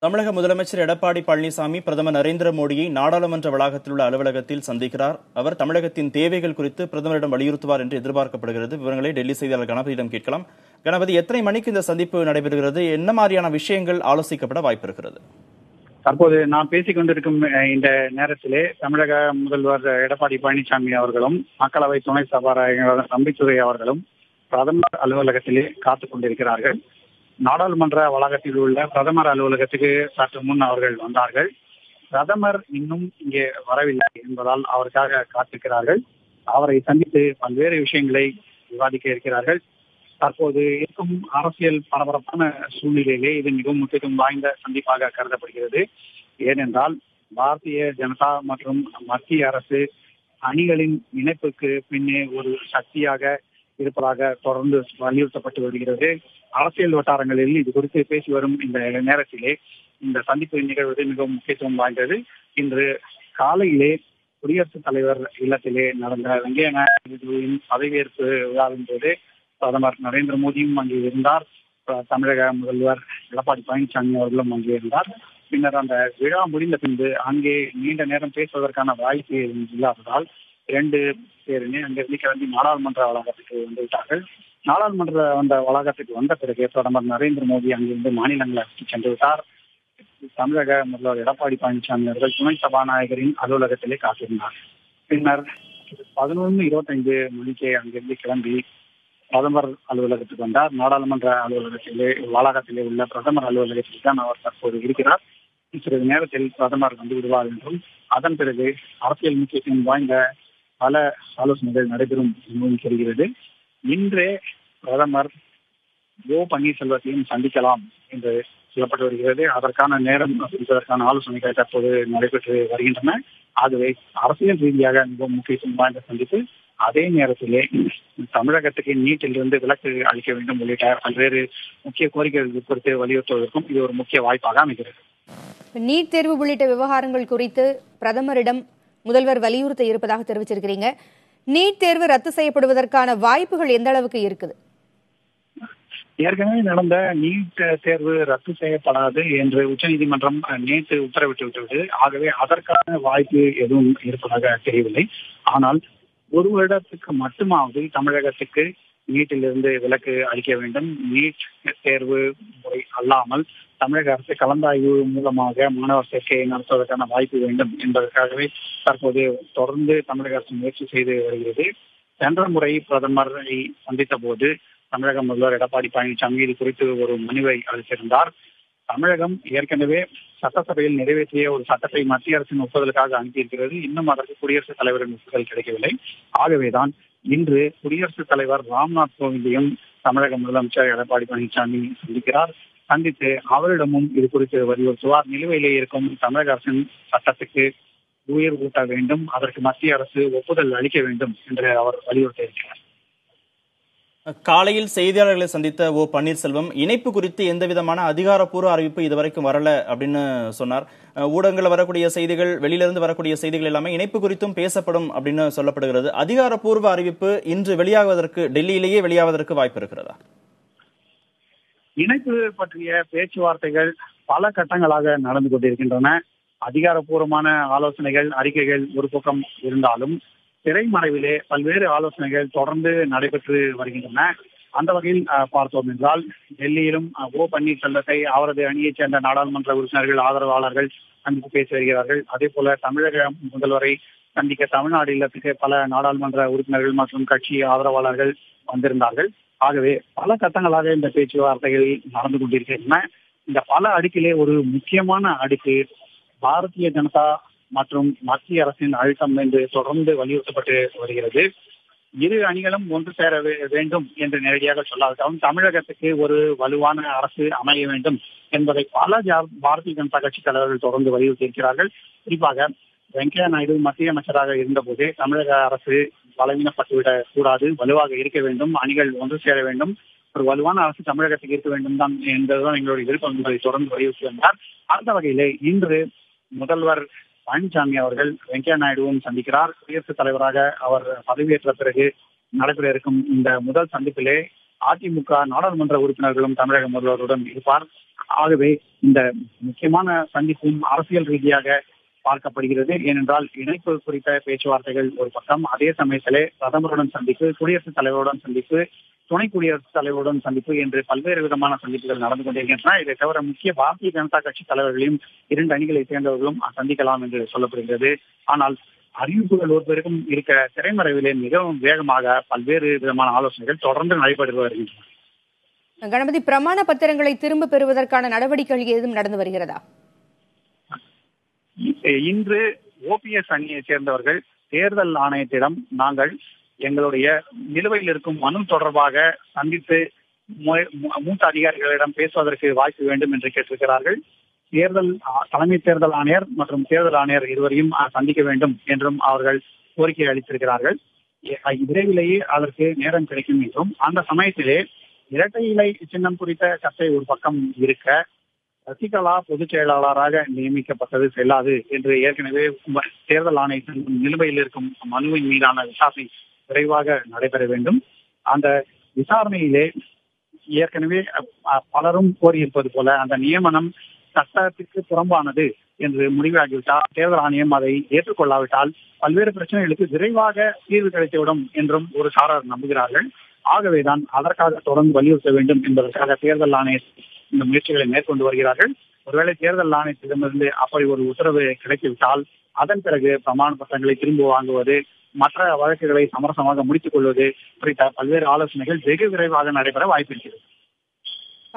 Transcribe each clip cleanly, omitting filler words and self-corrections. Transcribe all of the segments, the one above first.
தமிழக முதலமைச்சர் எடப்பாடி பழனிசாமி பிரதமர் நரேந்திர மோடியை நாடாளுமன்ற வளாகத்தில் உள்ள அலுவலகத்தில் சந்திக்கிறார். அவர் தமிழகத்தின் தேவைகள் குறித்து பிரதமரிடம் வலியுறுத்துவார் என்று எதிர்பார்க்கப்படுகிறது. விவரங்களை டெல்லி செய்தியாளர் கணபதியிடம் கேட்கலாம். கணபதி, எத்தனை மணிக்கு இந்த சந்திப்பு நடைபெறுகிறது? என்ன மாதிரியான விஷயங்கள் ஆலோசிக்கப்பட வாய்ப்பு இருக்கிறது? தற்போது நாம் பேசிக் கொண்டிருக்கும் இந்த நேரத்திலே தமிழக முதல்வர் எடப்பாடி பழனிசாமி அவர்களும் மக்களவை துணை சபாநாயகர் தம்பிதுரை அவர்களும் பிரதமர் அலுவலகத்திலே காத்துக் கொண்டிருக்கிறார்கள். நாடாளுமன்ற வளாகத்தில் உள்ள பிரதமர் அலுவலகத்துக்கு சற்று முன் அவர்கள் வந்தார்கள். பிரதமர் இன்னும் இங்கே வரவில்லை என்பதால் அவருக்காக காத்திருக்கிறார்கள். அவரை சந்தித்து பல்வேறு விஷயங்களை விவாதிக்க இருக்கிறார்கள். தற்போது இருக்கும் அரசியல் பரபரப்பான சூழ்நிலையிலே இது மிகவும் முக்கியத்துவம் வாய்ந்த சந்திப்பாக கருதப்படுகிறது. ஏனென்றால் பாரதிய ஜனதா மற்றும் மத்திய அரசு அணிகளின் இணைப்புக்கு பின்னே ஒரு சக்தியாக இருப்பதாக தொடர்ந்து வலியுறுத்தப்பட்டு வருகிறது. அரசியல் வட்டாரங்களில் இது குறித்து பேசி வரும் இந்த நேரத்திலே இந்த சந்திப்பு நிகழ்வது மிகவும் முக்கியத்துவம் வாய்ந்தது. இன்று காலையிலே குடியரசுத் தலைவர் இல்லத்திலே நடந்த வெங்கையா நாயுடுவின் பதவியேற்பு விழாவின் போது பிரதமர் நரேந்திர மோடியும் அங்கே இருந்தார். தமிழக முதல்வர் எடப்பாடி பழனிசாமி அவர்களும் அங்கே இருந்தார். பின்னர் அந்த விழா முடிந்த பின்பு அங்கே நீண்ட நேரம் பேசுவதற்கான வாய்ப்பு இல்லாததால் 2 பேருமே அங்கிருந்து கிளம்பி நாடாளுமன்ற வளாகத்துக்கு வந்துவிட்டார்கள். நாடாளுமன்ற வளாகத்துக்கு வந்த பிறகு பிரதமர் நரேந்திர மோடி அங்கிருந்து மாநிலங்களுக்கு சென்று விட்டார். தமிழக முதல்வர் எடப்பாடி பழனிசாமி அவர்கள் துணை சபாநாயகரின் அலுவலகத்திலே காத்திருந்தார். பின்னர் 11:25 மணிக்கு அங்கிருந்து கிளம்பி பிரதமர் அலுவலகத்துக்கு வந்தார். நாடாளுமன்ற வளாகத்திலே உள்ள பிரதமர் அலுவலகத்தில் தான் அவர் தற்போது இருக்கிறார். சிறிது நேரத்தில் பிரதமர் வந்து விடுவார் என்றும் அதன் பிறகு அரசியல் முக்கியத்துவம் வாய்ந்த பல ஆலோசனைகள் நடைபெறும் என்பதும் தெரிகிறது. இன்றே பிரதமர் ஓ பன்னீர்செல்வத்தையும் சந்திக்கலாம் என்று சொல்லப்பட்டு வருகிறது. அதற்கான நேரம் சந்திப்பதற்கான ஆலோசனைகள் தற்போது நடைபெற்று வருகின்றன. ஆகவே அரசியல் ரீதியாக மிகவும் முக்கியத்துவம் வாய்ந்த சந்திப்பு. அதே நேரத்திலே தமிழகத்துக்கு நீட்டிலிருந்து விலக்கு அளிக்க வேண்டும் உள்ளிட்ட பல்வேறு முக்கிய கோரிக்கைகள் குறித்து வலியுறுத்துவதற்கும் இது ஒரு முக்கிய வாய்ப்பாக அமைகிறது. நீட் தேர்வு உள்ளிட்ட விவகாரங்கள் குறித்து பிரதமரிடம் முதல்வர் வலியுறுத்த இருப்பதாக தெரிவிச்சிருக்கிறீங்க. நீட் தேர்வு ரத்து செய்யப்படுவதற்கான வாய்ப்புகள் எந்த அளவுக்கு இருக்குது? ஏற்கனவே நடந்த நீட் தேர்வு ரத்து செய்யப்படாது என்று உச்சநீதிமன்றம் நேற்று உத்தரவிட்டு விட்டது. ஆகவே அதற்கான வாய்ப்பு எதுவும் இருப்பதாக தெரியவில்லை. ஆனால் 1 வருடத்துக்கு மட்டுமாவது தமிழகத்துக்கு நீட்டிலிருந்து விலக்கு அளிக்க வேண்டும். நீட் தேர்வு முறை அல்லாமல் தமிழக அரசு கலந்தாய்வு மூலமாக மாணவர் சேர்க்கையை நடத்துவதற்கான வாய்ப்பு வேண்டும் என்பதற்காகவே தற்போது தொடர்ந்து தமிழக அரசு முயற்சி செய்து வருகிறது. சென்ற முறை பிரதமரை சந்தித்த போது தமிழக முதல்வர் எடப்பாடி பழனிசாமி இது குறித்து ஒரு மனுவை அளித்திருந்தார். தமிழகம் ஏற்கனவே சட்டசபையில் நிறைவேற்றிய ஒரு சட்டத்தை மத்திய அரசின் ஒப்புதலுக்காக அனுப்பியிருக்கிறது. இன்னும் அதற்கு குடியரசுத் தலைவரின் ஒப்புதல் கிடைக்கவில்லை. ஆகவேதான் இன்று குடியரசுத் தலைவர் ராம்நாத் கோவிந்தையும் தமிழக முதலமைச்சர் எடப்பாடி பழனிசாமி சந்திக்கிறார். சந்தித்து அவரிடமும் இது குறித்து வலியுறுத்துவார். நிலுவையிலே இருக்கும் தமிழக அரசின் சட்டத்துக்கு உயிர் ஊட்ட வேண்டும், அதற்கு மத்திய அரசு ஒப்புதல் அளிக்க வேண்டும் என்று அவர் வலியுறுத்த இருக்கிறார். காலையில் செய்தியாளர்களை சந்தித்த ஓ பன்னீர்செல்வம் இணைப்பு குறித்து எந்த விதமான அதிகாரப்பூர்வ அறிவிப்பு இதுவரைக்கும் வரல அப்படின்னு சொன்னார். ஊடகங்கள் வரக்கூடிய செய்திகள், வெளியிலிருந்து வரக்கூடிய செய்திகள் எல்லாமே இணைப்பு குறித்தும் பேசப்படும் அப்படின்னு சொல்லப்படுகிறது. அதிகாரப்பூர்வ அறிவிப்பு இன்று வெளியாவதற்கு, டெல்லியிலேயே வெளியாவதற்கு வாய்ப்பு இருக்கிறதா? இணைப்பு பற்றிய பேச்சுவார்த்தைகள் பல கட்டங்களாக நடந்து கொண்டிருக்கின்றன. அதிகாரப்பூர்வமான ஆலோசனைகள், அறிக்கைகள் ஒரு பக்கம் இருந்தாலும் திரைமறைவிலே பல்வேறு ஆலோசனைகள் தொடர்ந்து நடைபெற்று வருகின்றன. அந்த வகையில் பார்த்தோம் என்றால் டெல்லியிலும் ஓ பன்னீர்செல்வத்தை அவரது அணியைச் சேர்ந்த நாடாளுமன்ற உறுப்பினர்கள், ஆதரவாளர்கள் சந்தித்து பேசி வருகிறார்கள். அதே போல தமிழக முதல்வரை சந்திக்க தமிழ்நாடு இல்லத்துக்கு பல நாடாளுமன்ற உறுப்பினர்கள் மற்றும் கட்சி ஆதரவாளர்கள் வந்திருந்தார்கள். ஆகவே பல கட்டங்களாக இந்த பேச்சுவார்த்தைகள் நடந்து கொண்டிருக்கின்றன. இந்த பல அடுக்கிலே ஒரு முக்கியமான அடுக்கு பாரதிய ஜனதா மற்றும் மத்திய அரசின் அழுத்தம் என்று தொடர்ந்து வலியுறுத்தப்பட்டு வருகிறது. இரு அணிகளும் ஒன்று சேர வேண்டும் என்று நேரடியாக சொல்லாவிட்டாலும் தமிழகத்துக்கு ஒரு வலுவான அரசு அமைய வேண்டும் என்பதை பல பாரதிய ஜனதா கட்சி தலைவர்கள் தொடர்ந்து வலியுறுத்தி இருக்கிறார்கள். குறிப்பாக வெங்கையா நாயுடு மத்திய அமைச்சராக இருந்தபோதே தமிழக அரசு பலவீனப்பட்டுவிடக் கூடாது, வலுவாக இருக்க வேண்டும், அணிகள் ஒன்று சேர வேண்டும், ஒரு வலுவான அரசு தமிழகத்துக்கு இருக்க வேண்டும் தான் என்பதுதான் எங்களுடைய விருப்பம் என்பதை தொடர்ந்து வலியுறுத்தி வந்தார். அந்த வகையிலே இன்று முதல்வர் பழனிசாமி அவர்கள் வெங்கையா நாயுடுவும் சந்திக்கிறார். குடியரசுத் தலைவராக அவர் பதவியேற்ற பிறகு நடைபெற இருக்கும் இந்த முதல் சந்திப்பிலே அதிமுக நாடாளுமன்ற உறுப்பினர்களும் தமிழக முதல்வருடன் இருப்பார். ஆகவே இந்த முக்கியமான சந்திப்பும் அரசியல் ரீதியாக பார்க்கப்படுகிறது. ஏனென்றால் இணைப்பு குறித்த பேச்சுவார்த்தைகள் ஒரு பக்கம், அதே சமயத்திலே பிரதமருடன் சந்திப்பு, குடியரசுத் தலைவருடன் சந்திப்பு, துணை குடியரசுத் தலைவருடன் சந்திப்பு என்று பல்வேறு விதமான சந்திப்புகள் நடந்து கொண்டிருக்கின்றன. இதை தவிர முக்கிய பாரதிய ஜனதா கட்சி தலைவர்களையும் 2 அணிகளை சேர்ந்தவர்களும் சந்திக்கலாம் என்று சொல்லப்படுகிறது. ஆனால் அறிவிப்புகள் ஒருவருக்கும் இருக்க திரைமறைவிலே மிகவும் வேகமாக பல்வேறு விதமான ஆலோசனைகள் தொடர்ந்து நடைபெற்று வருகின்றன. கணபதி, பிரமாண பத்திரங்களை திரும்ப பெறுவதற்கான நடவடிக்கைகள் ஏதும் நடந்து வருகிறதா? இன்று ஓபிஎஸ் அணியை சேர்ந்தவர்கள் தேர்தல் ஆணையத்திடம் நாங்கள் எங்களுடைய நிலுவையில் இருக்கும் மனு தொடர்பாக சந்தித்து மூத்த அதிகாரிகளிடம் பேசுவதற்கு வாய்ப்பு வேண்டும் என்று கேட்டிருக்கிறார்கள். தலைமை தேர்தல் ஆணையர் மற்றும் தேர்தல் ஆணையர் இருவரையும் சந்திக்க வேண்டும் என்றும் அவர்கள் கோரிக்கை அளித்திருக்கிறார்கள். விரைவிலேயே அதற்கு நேரம் கிடைக்கும் என்றும், அந்த சமயத்திலே இரட்டை இலை சின்னம் குறித்த சர்ச்சை ஒரு பக்கம் இருக்க, சசிகலா பொதுச் செயலாளராக நியமிக்கப்பட்டது செல்லாது என்று ஏற்கனவே தேர்தல் ஆணையத்தின் நிலுவையில் இருக்கும் மனுவின் மீதான விசாரணை விரைவாக நடைபெற வேண்டும். அந்த விசாரணையிலே ஏற்கனவே பலரும் கோரியிருப்பது போல அந்த நியமனம் சட்டத்திற்கு புறம்பானது என்று முடிவாகிவிட்டால், தேர்தல் ஆணையம் அதை ஏற்றுக்கொள்ளாவிட்டால் பல்வேறு பிரச்சனைகளுக்கு விரைவாக தீர்வு கிடைத்துவிடும் என்றும் ஒரு சாரர் நம்புகிறார்கள். ஆகவேதான் அதற்காக தொடர்ந்து வலியுறுத்த வேண்டும் என்பதற்காக தேர்தல் ஆணைய இந்த முயற்சிகளை மேற்கொண்டு வருகிறார்கள். ஒருவேளை தேர்தல் ஆணையத்திடமிருந்து அப்படி ஒரு உத்தரவு கிடைத்துவிட்டால் அதன் பிறகு பிரமாண பத்திரங்களை திரும்ப வாங்குவது, மற்ற வழக்குகளை சமரசமாக முடித்துக் கொள்வது குறித்த பல்வேறு ஆலோசனைகள் வெகு விரைவாக நடைபெற வாய்ப்பிருக்கிறது.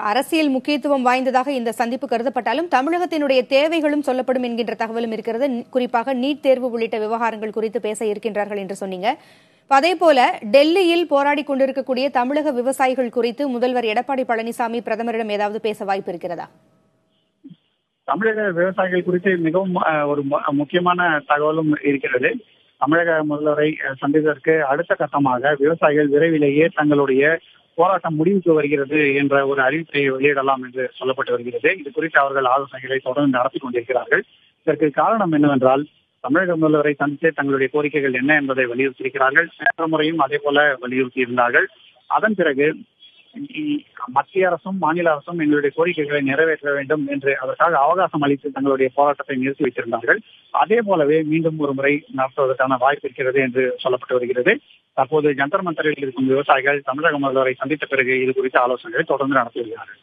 அரசியல் முக்கியத்துவம் வாய்ந்ததாக இந்த சந்திப்பு கருதப்பட்டாலும் தமிழகத்தினுடைய தேவைகளும் சொல்லப்படும் என்கின்ற தகவலும் இருக்கிறது. குறிப்பாக நீட் தேர்வு உள்ளிட்ட விவகாரங்கள் குறித்து பேச இருக்கின்றார்கள் என்று சொன்னீங்க. அதே போல டெல்லியில் போராடி கொண்டிருக்கக்கூடிய தமிழக விவசாயிகள் குறித்து முதல்வர் எடப்பாடி பழனிசாமி பிரதமரிடம் ஏதாவது பேச வாய்ப்பு இருக்கிறதா? தமிழக விவசாயிகள் குறித்து மிகவும் ஒரு முக்கியமான தகவலும் இருக்கிறது. தமிழக முதல்வரை சந்திப்பதற்கு அடுத்த கட்டமாக விவசாயிகள் விரைவிலேயே தங்களுடைய போராட்டம் முடிவுக்கு வருகிறது என்ற ஒரு அறிவிப்பை வெளியிடலாம் என்று சொல்லப்பட்டு வருகிறது. இது குறித்து அவர்கள் ஆலோசனைகளை தொடர்ந்து நடத்தி கொண்டிருக்கிறார்கள். இதற்கு காரணம் என்னவென்றால், தமிழக முதல்வரை சந்தித்து தங்களுடைய கோரிக்கைகள் என்ன என்பதை வலியுறுத்தியிருக்கிறார்கள். சென்ற முறையும் அதே போல வலியுறுத்தி இருந்தார்கள். அதன் பிறகு மத்திய அரசும் மாநில அரசும் எங்களுடைய கோரிக்கைகளை நிறைவேற்ற வேண்டும் என்று அதற்காக அவகாசம் அளித்து தங்களுடைய போராட்டத்தை நிறுத்தி வைத்திருந்தார்கள். அதே போலவே மீண்டும் ஒரு முறை நடத்துவதற்கான வாய்ப்பு இருக்கிறது என்று சொல்லப்பட்டு வருகிறது. தற்போது ஜந்தர் மந்தரில் இருக்கும் விவசாயிகள் தமிழக முதல்வரை சந்தித்த பிறகு இது குறித்த ஆலோசனைகளை தொடர்ந்து நடத்தி வருகிறார்கள்.